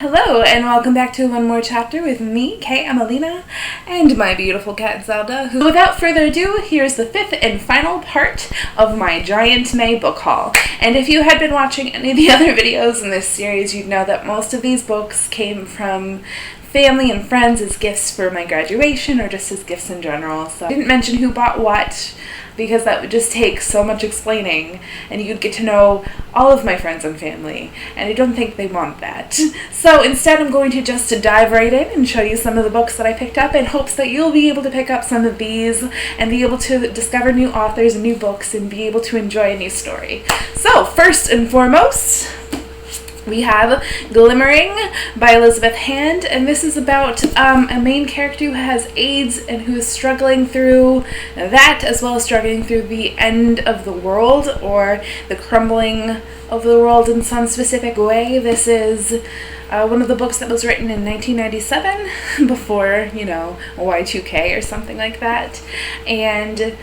Hello, and welcome back to one more chapter with me, I'm Alleena, and my beautiful cat Zelda. Without further ado, here's the fifth and final part of my Giant May book haul. And if you had been watching any of the other videos in this series, you'd know that most of these books came from family and friends as gifts for my graduation or just as gifts in general. So I didn't mention who bought what, because that would just take so much explaining and you'd get to know all of my friends and family, and I don't think they want that. So instead I'm going to just dive right in and show you some of the books that I picked up in hopes that you'll be able to pick up some of these and be able to discover new authors and new books and be able to enjoy a new story. So first and foremost, we have Glimmering by Elizabeth Hand, and this is about a main character who has AIDS and who is struggling through that, as well as struggling through the end of the world, or the crumbling of the world in some specific way. This is one of the books that was written in 1997, before, Y2K or something like that, and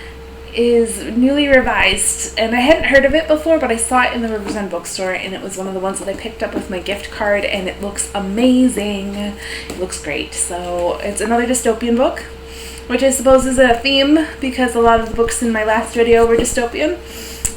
is newly revised, and I hadn't heard of it before, but I saw it in the Riverside bookstore, and it was one of the ones that I picked up with my gift card, and it looks amazing. It looks great. So it's another dystopian book, which I suppose is a theme because a lot of the books in my last video were dystopian,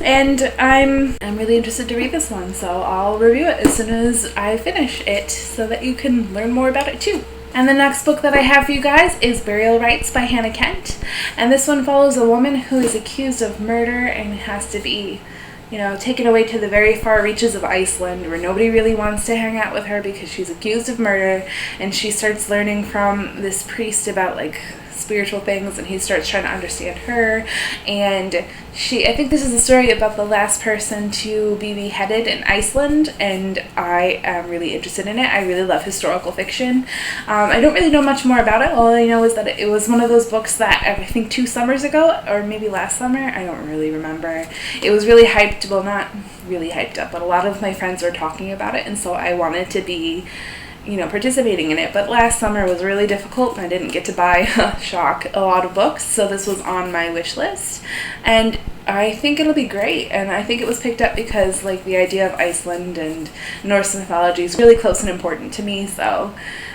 and I'm really interested to read this one, so I'll review it as soon as I finish it so that you can learn more about it too. And the next book that I have for you guys is Burial Rites by Hannah Kent. And this one follows a woman who is accused of murder and has to be, taken away to the very far reaches of Iceland, where nobody really wants to hang out with her because she's accused of murder. And she starts learning from this priest about, spiritual things, and he starts trying to understand her. And I think this is a story about the last person to be beheaded in Iceland, and I am really interested in it. I really love historical fiction. I don't really know much more about it. All I know is that it was one of those books that I think 2 summers ago, or maybe last summer, I don't really remember. It was really hyped, well, not really hyped up, but a lot of my friends were talking about it, and so I wanted to be participating in it. But last summer was really difficult and I didn't get to buy, shock, a lot of books, so this was on my wish list, and I think it'll be great. And I think it was picked up because the idea of Iceland and Norse mythology is really close and important to me, so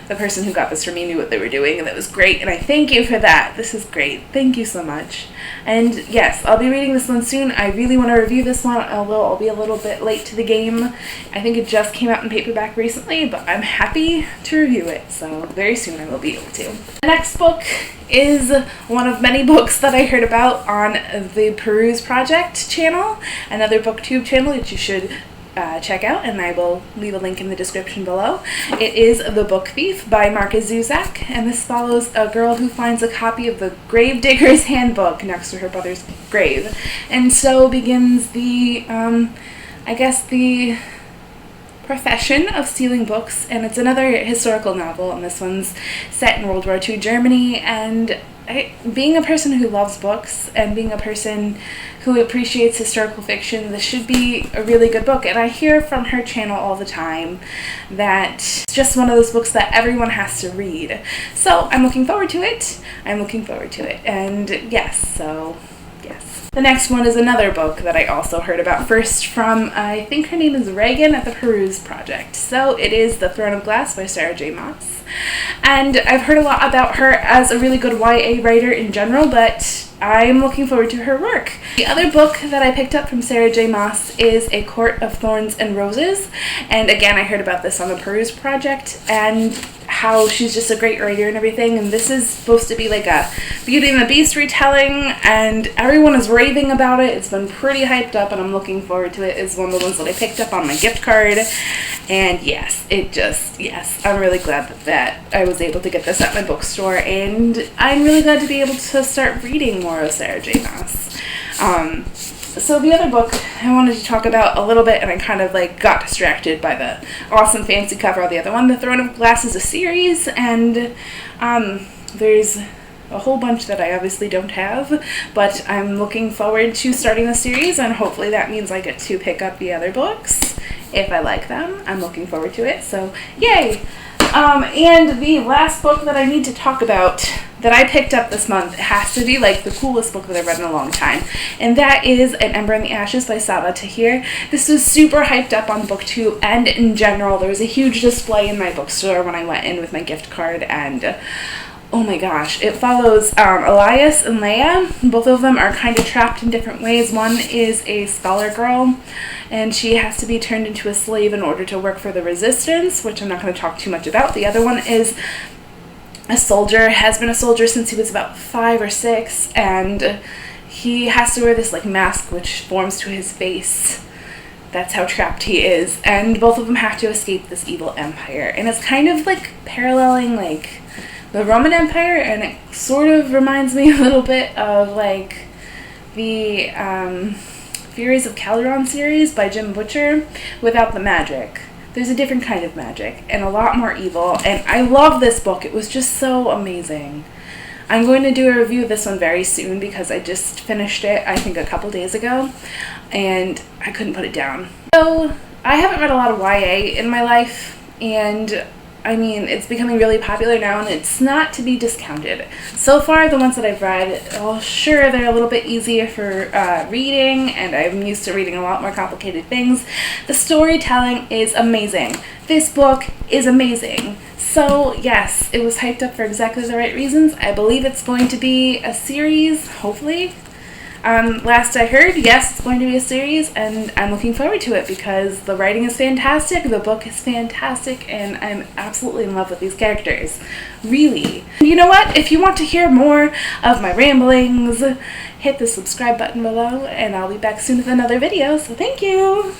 the person who got this for me knew what they were doing, and that was great, and I thank you for that. This is great. Thank you so much. And yes, I'll be reading this one soon. I really want to review this one, although I'll be a little bit late to the game. I think it just came out in paperback recently, but I'm happy to review it, so very soon I will be able to. The next book is one of many books that I heard about on the Peruse Project channel, another booktube channel that you should check out, and I will leave a link in the description below. It is The Book Thief by Marcus Zusak, and this follows a girl who finds a copy of the Gravedigger's Handbook next to her brother's grave, and so begins the the profession of stealing books. And it's another historical novel, and this one's set in World War II Germany, and being a person who loves books and being a person who appreciates historical fiction, this should be a really good book. And I hear from her channel all the time that it's just one of those books that everyone has to read. So I'm looking forward to it. And yes. The next one is another book that I also heard about first from, I think her name is Reagan at the Peruse Project. So it is The Throne of Glass by Sarah J. Maas. And I've heard a lot about her as a really good YA writer in general, but I'm looking forward to her work. The other book that I picked up from Sarah J. Maas is A Court of Thorns and Roses. And again, I heard about this on the Peruse Project, and how she's just a great writer and everything, and this is supposed to be like a Beauty and the Beast retelling, and everyone is raving about it. It's been pretty hyped up, and I'm looking forward to it. It's one of the ones that I picked up on my gift card, and yes, I'm really glad that I was able to get this at my bookstore, and I'm really glad to be able to start reading more of Sarah J. Maas. So the other book I wanted to talk about a little bit, and I kind of got distracted by the awesome fancy cover of the other one. The Throne of Glass is a series, and there's a whole bunch that I obviously don't have, but I'm looking forward to starting the series, and hopefully that means I get to pick up the other books if I like them. I'm looking forward to it, so yay! And the last book that I need to talk about that I picked up this month has to be like the coolest book that I've read in a long time, and that is An Ember in the Ashes by Sabaa Tahir. This was super hyped up on BookTube, and in general there was a huge display in my bookstore when I went in with my gift card, and oh my gosh, it follows Elias and Leia. Both of them are kind of trapped in different ways. One is a scholar girl, and she has to be turned into a slave in order to work for the resistance, which I'm not going to talk too much about. The other one is a soldier, has been a soldier since he was about 5 or 6, and he has to wear this like mask which forms to his face. That's how trapped he is, and both of them have to escape this evil empire, and it's kind of like paralleling like the Roman Empire, and it sort of reminds me a little bit of like the Furies of Calderon series by Jim Butcher without the magic. There's a different kind of magic and a lot more evil, and I love this book. It was just so amazing. I'm going to do a review of this one very soon because I just finished it, I think, a couple days ago, and I couldn't put it down. So, I haven't read a lot of YA in my life, and I mean, it's becoming really popular now, and it's not to be discounted. So far, the ones that I've read, well, sure, they're a little bit easier for reading, and I'm used to reading a lot more complicated things. The storytelling is amazing. This book is amazing. So, yes, it was hyped up for exactly the right reasons. I believe it's going to be a series, hopefully. Last I heard, yes, it's going to be a series, and I'm looking forward to it because the writing is fantastic, the book is fantastic, and I'm absolutely in love with these characters. Really. You know what? If you want to hear more of my ramblings, hit the subscribe button below, and I'll be back soon with another video, so thank you!